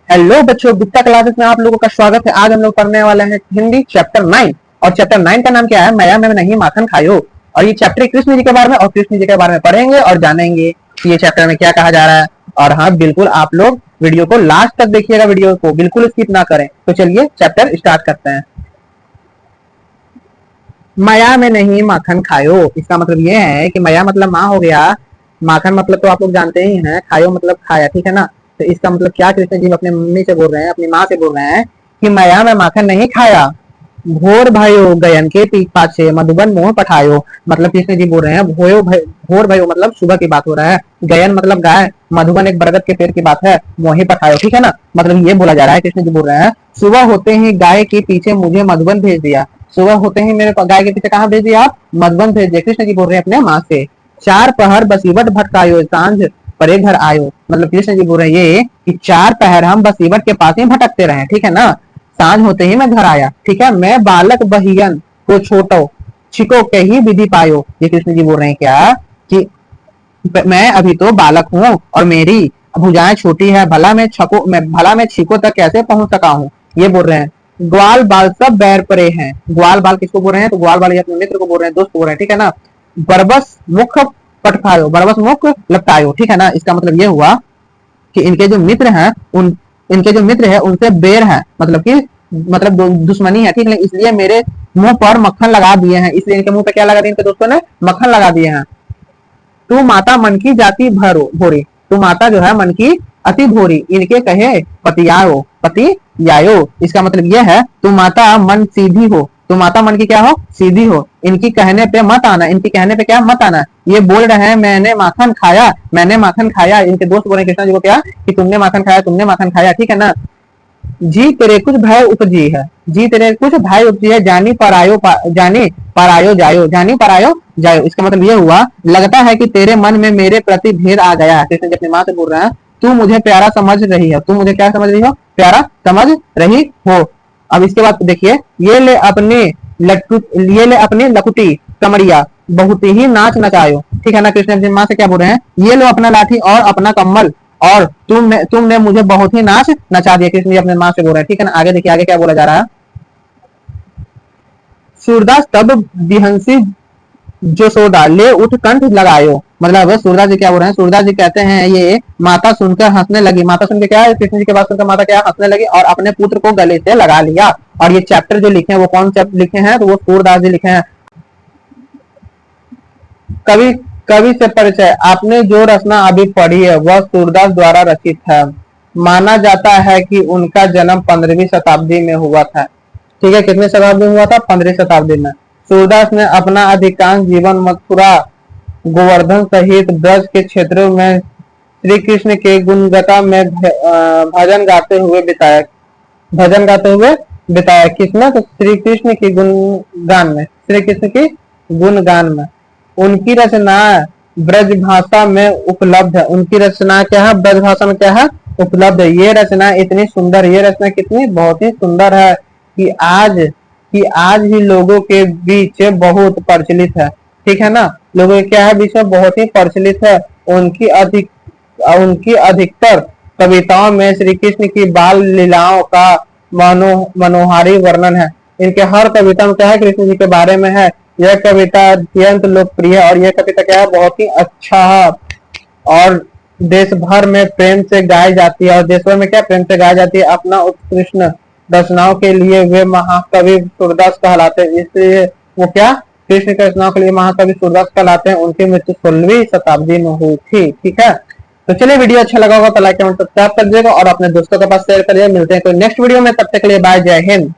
Hello बच्चों, Gupta classes में आप लोगों का स्वागत है। आज हम लोग पढ़ने वाले हैं हिंदी चैप्टर 9 और चैप्टर 9 का नाम क्या है? माया में नहीं माखन खायो। और ये चैप्टर कृष्ण जी के बारे में और कृष्ण जी के बारे में पढ़ेंगे और जानेंगे कि ये चैप्टर में क्या कहा जा रहा है। और हाँ, बिल्कुल आप लोग वीडियो को लास्ट तक देखिएगा, वीडियो को बिल्कुल स्किप ना करें। तो चलिए चैप्टर स्टार्ट करते हैं। माया में नहीं माखन खायो, इसका मतलब ये है कि माया मतलब माँ हो गया, माखन मतलब तो आप लोग जानते ही हैं, खायो मतलब खाया, ठीक है ना। तो इसका मतलब क्या कृष्ण जी अपने मम्मी से बोल रहे हैं, अपनी माँ से बोल रहे हैं कि माया में माखन नहीं खाया, भोर भयो गयन के पाछे मधुबन मोह पठायो। मतलब कृष्ण जी बोल रहे हैं भोर भयो मतलब सुबह की बात हो रहा है, गयन मतलब गाय, मधुबन एक बरगद के पेड़ की बात है, मोही पठायो, ठीक है ना। मतलब ये बोला जा रहा है, कृष्ण जी बोल रहे हैं सुबह होते ही गाय के पीछे मुझे मधुबन भेज दिया। सुबह होते ही मेरे गाय के पीछे कहाँ भेज दिया आप? मधुबन भेज दिया। कृष्ण जी बोल रहे हैं अपने माँ से। चार पहर बसीवट भटकायो सांझ परे घर आयो। मतलब कृष्ण जी बोल रहे हैं ये कि 4 पहर हम बसीवट के पास ही भटकते रहे, ठीक है ना। सांझ होते ही मैं घर आया, ठीक है। मैं बालक बहियन को छोटो छिको के ही विधि पायो। ये कृष्ण जी बोल रहे हैं क्या कि मैं अभी तो बालक हूँ और मेरी भुजाएं छोटी है, भला मैं छीको तक कैसे पहुंच सका हूँ, ये बोल रहे हैं। ग्वाल बाल सब बैर परे हैं। ग्वाल बाल किसको बोल रहे हैं? तो ग्वाल बाल अपने मित्र को बोल रहे हैं, दोस्त बोल रहे हैं, ठीक है ना। बरबस मुख पटकायो, बरबस मुख लपटायो, ठीक है ना। इसका मतलब ये हुआ कि इनके जो मित्र हैं इनके जो मित्र है उनसे बेर है, मतलब कि दुश्मनी है, ठीक है। इसलिए मेरे मुंह पर मक्खन लगा दिए हैं, इसलिए इनके मुंह पे क्या लगा दिया? इनके दोस्तों ने मक्खन लगा दिए हैं। तू माता मन की जाति भोरी, तू माता जो है मन की अति भोरी, इनके कहे पति यायो। इसका मतलब यह है तू माता मन सीधी हो, तो माता मन की क्या हो? सीधी हो। इनकी कहने पे मत आना, इनकी कहने पे क्या मत आना। ये बोल रहे हैं मैंने माखन खाया, मैंने माखन खाया। इनके दोस्त बोल रहे कृष्णा जी को क्या कि तुमने माखन खाया, तुमने माखन खाया, ठीक है ना। जी तेरे कुछ भय उपजी है, जी तेरे कुछ भय उपजी है, जानी परायो जायो, जानी परायो जायो। इसका मतलब ये हुआ लगता है कि तेरे मन में मेरे प्रति भेद आ गया है। कृष्ण जी अपनी माँ से बोल रहे हैं तू मुझे प्यारा समझ रही है, तू मुझे क्या समझ रही हो? प्यारा समझ रही हो। अब इसके बाद देखिए, ये ले अपनी लकुटी कमरिया बहुत ही नाच नचायो, ठीक है ना। कृष्ण जी माँ से क्या बोल रहे हैं? ये लो अपना लाठी और अपना कम्बल और तुमने मुझे बहुत ही नाच नचा दिया। कृष्ण जी अपने माँ से बोल रहे हैं, ठीक है ना। आगे देखिए, आगे क्या बोला जा रहा है। सूरदास तब बिहंसी जसोदा ले उठ कंठ लगायो। मतलब सूरदास जी क्या बोल रहे हैं? सूरदास जी कहते हैं ये माता सुनकर हंसने लगी। माता सुनकर क्या है? कृष्ण जी के बात सुनकर माता क्या हंसने लगी और अपने पुत्र को गले से लगा लिया। और ये चैप्टर जो लिखे हैं वो कौन चैप्टर लिखे हैं? तो वो सूरदास जी लिखे हैं। कवि कवि से परिचय, आपने जो रचना अभी पढ़ी है वह सूरदास द्वारा रचित है। माना जाता है कि उनका जन्म 15वीं शताब्दी में हुआ था, ठीक है। कितने शताब्दी में हुआ था? 15वीं शताब्दी में। सूरदास ने अपना अधिकांश जीवन मथुरा गोवर्धन सहित ब्रज के क्षेत्रों में श्री कृष्ण के गुणगता में भजन गाते हुए बिताया, भजन गाते हुए बिताया। किसमें? तो श्री कृष्ण की गुणगान में, श्री कृष्ण की गुणगान में। उनकी रचना ब्रज भाषा में उपलब्ध है, उनकी रचना क्या है? ब्रज भाषा में क्या है? उपलब्ध है। ये रचना इतनी सुंदर, ये रचना कितनी बहुत ही सुंदर है कि आज भी लोगों के बीच बहुत प्रचलित है, ठीक है ना। लोगों के क्या है? बीच में बहुत ही प्रचलित है। उनकी अधिकतर कविताओं में श्री कृष्ण की बाल लीलाओं का मनोहारी वर्णन है। इनके हर कविता में क्या है? कृष्ण जी के बारे में है। यह कविता अत्यंत लोकप्रिय है और यह कविता क्या है? बहुत ही अच्छा है और देश भर में प्रेम से गाई जाती है। और देश भर में क्या प्रेम से गाई जाती है? अपना उत्कृष्ट रचनाओं के लिए वे महाकवि सूरदास कहलाते हैं। इसलिए वो क्या कृष्ण की रचनाओं के लिए महाकवि सूरदास कहलाते हैं। उनकी मृत्यु 16वीं शताब्दी में हुई थी, ठीक है। तो चलिए, वीडियो अच्छा लगा होगा तो लाइक कमेंट सब्सक्राइब कर दीजिएगा और अपने दोस्तों के पास शेयर करिए। मिलते हैं कोई नेक्स्ट वीडियो में, तब तक के लिए बाय, जय हिंद।